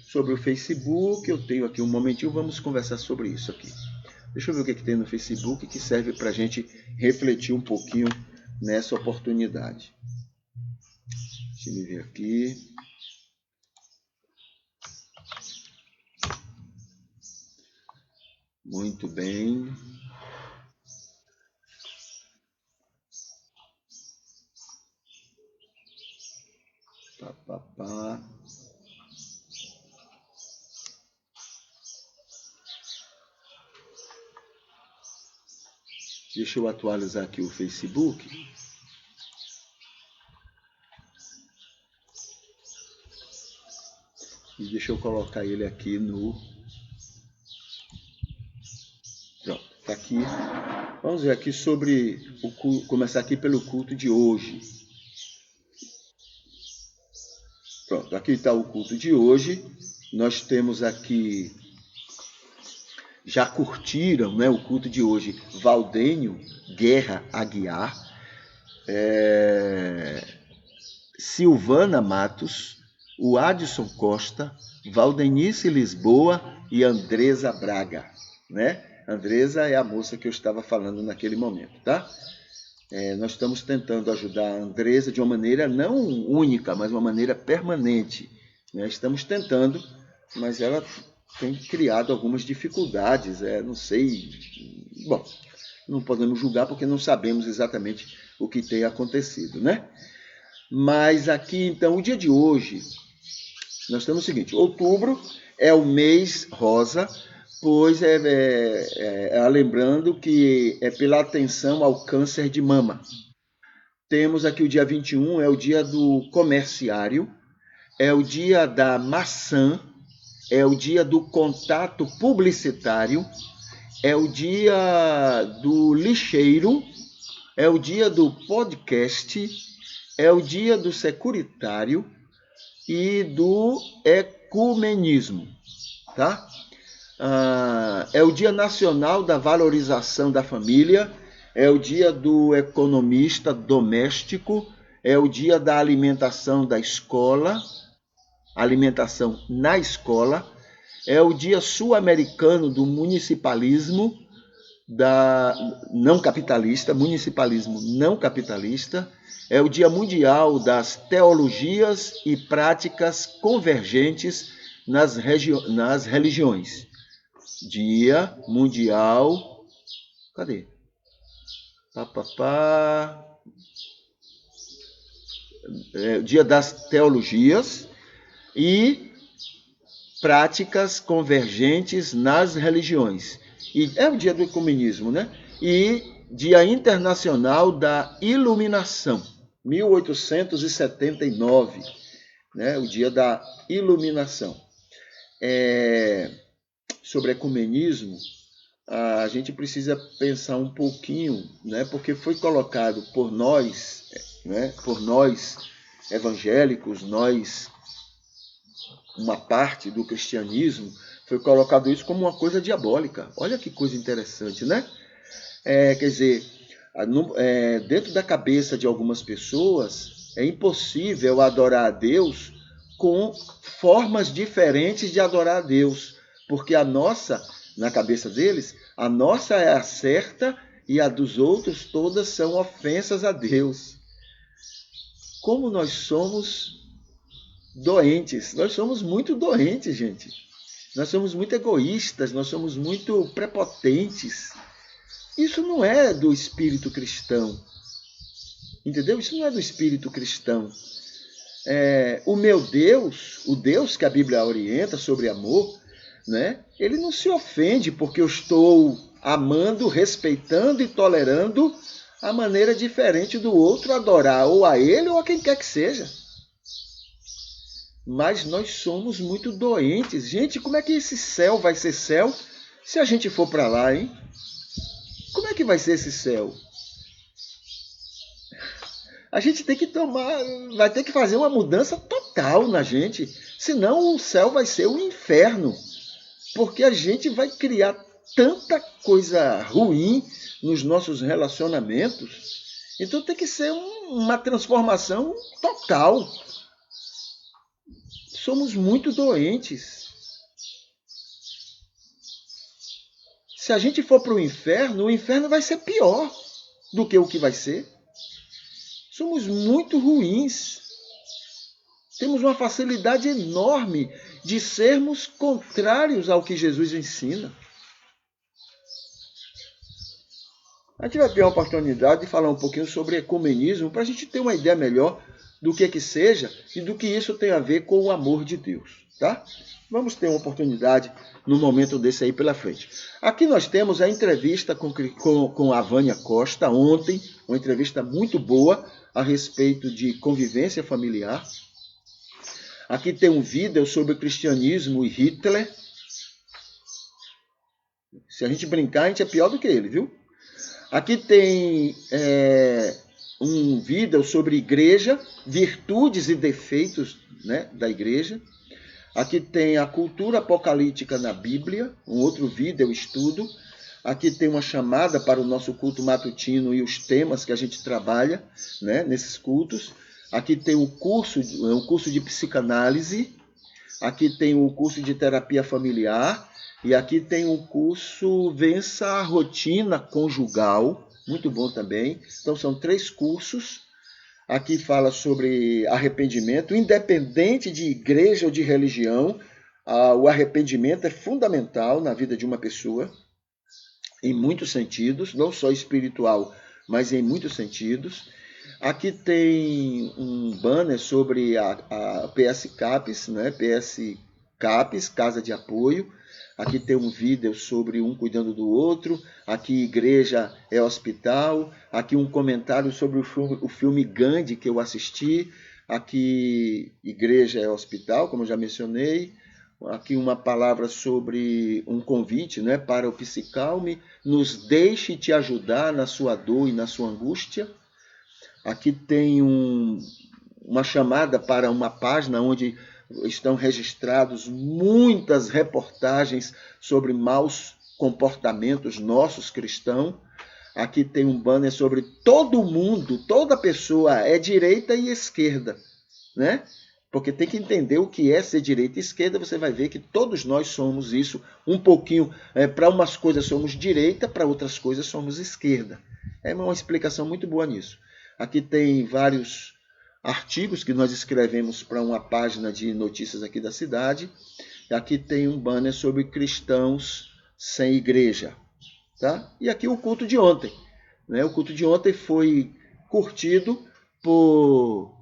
Sobre o Facebook, eu tenho aqui um momentinho, vamos conversar sobre isso aqui. Deixa eu ver o que tem no Facebook que serve para a gente refletir um pouquinho nessa oportunidade. Deixa eu ver aqui. Muito bem. Deixa eu atualizar aqui o Facebook. E deixa eu colocar ele aqui no... Pronto, tá aqui. Vamos ver aqui sobre o culto, começar aqui pelo culto de hoje. Pronto, aqui está o culto de hoje. Nós temos aqui... Já curtiram, né, o culto de hoje, Valdênio Guerra Aguiar, Silvana Matos, o Adson Costa, Valdenice Lisboa e Andresa Braga. Né? Andresa é a moça que eu estava falando naquele momento. Tá? Nós estamos tentando ajudar a Andresa de uma maneira não única, mas uma maneira permanente. Né? Estamos tentando, mas ela... tem criado algumas dificuldades, não sei, bom, não podemos julgar porque não sabemos exatamente o que tem acontecido, né? Mas aqui, então, o dia de hoje, nós temos o seguinte, outubro é o mês rosa, pois lembrando que é pela atenção ao câncer de mama. Temos aqui o dia 21, é o dia do comerciário, é o dia da maçã, é o dia do contato publicitário, é o dia do lixeiro, é o dia do podcast, é o dia do securitário e do ecumenismo, tá? É o dia nacional da valorização da família, é o dia do economista doméstico, é o dia da alimentação da escola, alimentação na escola, é o dia sul-americano do municipalismo não capitalista, municipalismo não capitalista, é o dia mundial das teologias e práticas convergentes nas religiões. Dia mundial, cadê? É o dia das teologias e práticas convergentes nas religiões. E é o dia do ecumenismo, né? E Dia Internacional da Iluminação, 1879, né? O dia da Iluminação. Sobre ecumenismo, a gente precisa pensar um pouquinho, né? Porque foi colocado por nós, né? Por nós evangélicos, uma parte do cristianismo, foi colocado isso como uma coisa diabólica. Olha que coisa interessante, né? Quer dizer, dentro da cabeça de algumas pessoas, é impossível adorar a Deus com formas diferentes de adorar a Deus, porque na cabeça deles, a nossa é a certa e a dos outros todas são ofensas a Deus. Como nós somos doentes. Nós somos muito doentes, gente. Nós somos muito egoístas, nós somos muito prepotentes. Isso não é do espírito cristão. Entendeu? Isso não é do espírito cristão. O meu Deus, o Deus que a Bíblia orienta sobre amor, né? Ele não se ofende porque eu estou amando, respeitando e tolerando a maneira diferente do outro adorar ou a ele ou a quem quer que seja. Mas nós somos muito doentes. Gente, como é que esse céu vai ser céu se a gente for para lá, hein? Como é que vai ser esse céu? A gente tem que vai ter que fazer uma mudança total na gente, senão o céu vai ser um inferno, porque a gente vai criar tanta coisa ruim nos nossos relacionamentos. Então tem que ser uma transformação total. Somos muito doentes. Se a gente for para o inferno vai ser pior do que o que vai ser. Somos muito ruins. Temos uma facilidade enorme de sermos contrários ao que Jesus ensina. A gente vai ter a oportunidade de falar um pouquinho sobre ecumenismo para a gente ter uma ideia melhor do que seja e do que isso tem a ver com o amor de Deus, tá? Vamos ter uma oportunidade no momento desse aí pela frente. Aqui nós temos a entrevista com a Vânia Costa ontem, uma entrevista muito boa a respeito de convivência familiar. Aqui tem um vídeo sobre cristianismo e Hitler. Se a gente brincar, a gente é pior do que ele, viu? Aqui tem um vídeo sobre igreja, virtudes e defeitos, né, da igreja. Aqui tem a cultura apocalíptica na Bíblia, um outro vídeo, estudo. Aqui tem uma chamada para o nosso culto matutino e os temas que a gente trabalha, né, nesses cultos. Aqui tem um curso de psicanálise. Aqui tem um curso de terapia familiar. E aqui tem um curso Vença a Rotina Conjugal, muito bom também. Então são 3 cursos. Aqui fala sobre arrependimento, independente de igreja ou de religião. O arrependimento é fundamental na vida de uma pessoa, em muitos sentidos, não só espiritual, mas em muitos sentidos. Aqui tem um banner sobre a PS CAPES, né? PS CAPES, Casa de Apoio. Aqui tem um vídeo sobre um cuidando do outro. Aqui igreja é hospital. Aqui um comentário sobre o filme Gandhi que eu assisti. Aqui igreja é hospital, como eu já mencionei. Aqui uma palavra sobre um convite, né, para o Psicalme. Nos deixe te ajudar na sua dor e na sua angústia. Aqui tem uma chamada para uma página onde estão registrados muitas reportagens sobre maus comportamentos nossos cristãos. Aqui tem um banner sobre todo mundo, toda pessoa é direita e esquerda, né? Porque tem que entender o que é ser direita e esquerda. Você vai ver que todos nós somos isso, um pouquinho. Para umas coisas somos direita, para outras coisas somos esquerda. É uma explicação muito boa nisso. Aqui tem vários artigos que nós escrevemos para uma página de notícias aqui da cidade. Aqui tem um banner sobre cristãos sem igreja. Tá? E aqui o culto de ontem. Né? O culto de ontem foi curtido por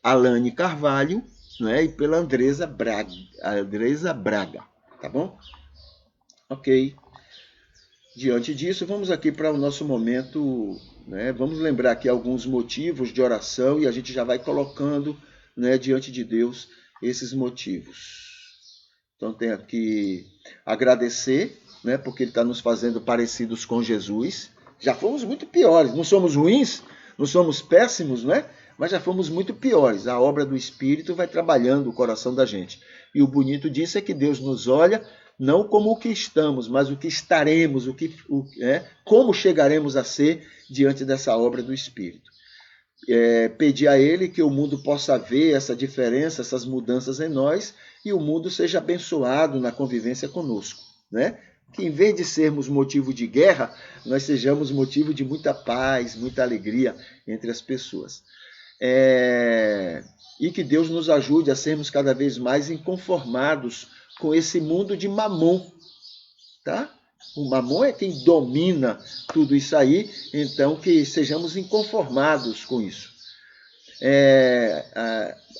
Alane Carvalho, né? E pela Andresa Braga. Tá bom? Ok. Diante disso, vamos aqui para o nosso momento, né? Vamos lembrar aqui alguns motivos de oração e a gente já vai colocando, né, diante de Deus esses motivos. Então tem aqui agradecer, né, porque Ele está nos fazendo parecidos com Jesus. Já fomos muito piores, não somos ruins, não somos péssimos, né? Mas já fomos muito piores. A obra do Espírito vai trabalhando o coração da gente. E o bonito disso é que Deus nos olha não como o que estamos, mas o que estaremos, como chegaremos a ser diante dessa obra do Espírito. Pedir a Ele que o mundo possa ver essa diferença, essas mudanças em nós, e o mundo seja abençoado na convivência conosco, né? Que em vez de sermos motivo de guerra, nós sejamos motivo de muita paz, muita alegria entre as pessoas. E que Deus nos ajude a sermos cada vez mais inconformados com esse mundo de Mamon, tá? O Mamon é quem domina tudo isso aí, então que sejamos inconformados com isso.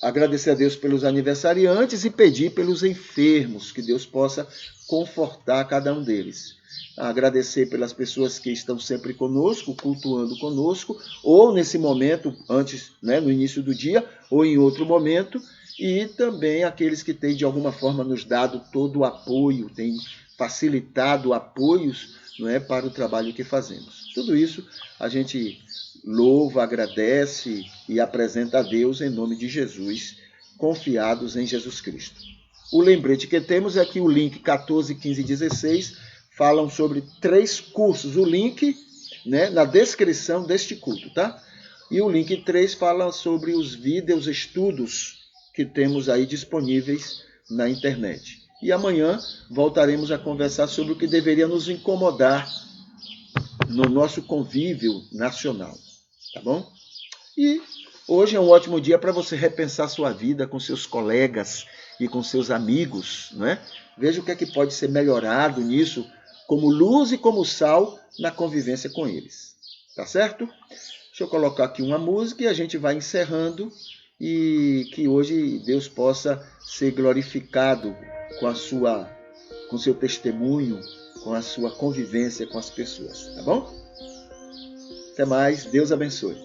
Agradecer a Deus pelos aniversariantes e pedir pelos enfermos, que Deus possa confortar cada um deles. Agradecer pelas pessoas que estão sempre conosco, cultuando conosco, ou nesse momento, antes, né, no início do dia, ou em outro momento, e também aqueles que têm de alguma forma nos dado todo o apoio, têm facilitado apoios, não é, para o trabalho que fazemos. Tudo isso a gente louva, agradece e apresenta a Deus em nome de Jesus, confiados em Jesus Cristo. O lembrete que temos é que o link 14, 15 e 16 falam sobre 3 cursos. O link, né, na descrição deste culto, tá? E o link 3 fala sobre os vídeos, estudos que temos aí disponíveis na internet. E amanhã voltaremos a conversar sobre o que deveria nos incomodar no nosso convívio nacional, tá bom? E hoje é um ótimo dia para você repensar sua vida com seus colegas e com seus amigos, né? Veja o que é que pode ser melhorado nisso, como luz e como sal na convivência com eles, tá certo? Deixa eu colocar aqui uma música e a gente vai encerrando, e que hoje Deus possa ser glorificado com seu testemunho, com a sua convivência com as pessoas, tá bom? Até mais, Deus abençoe.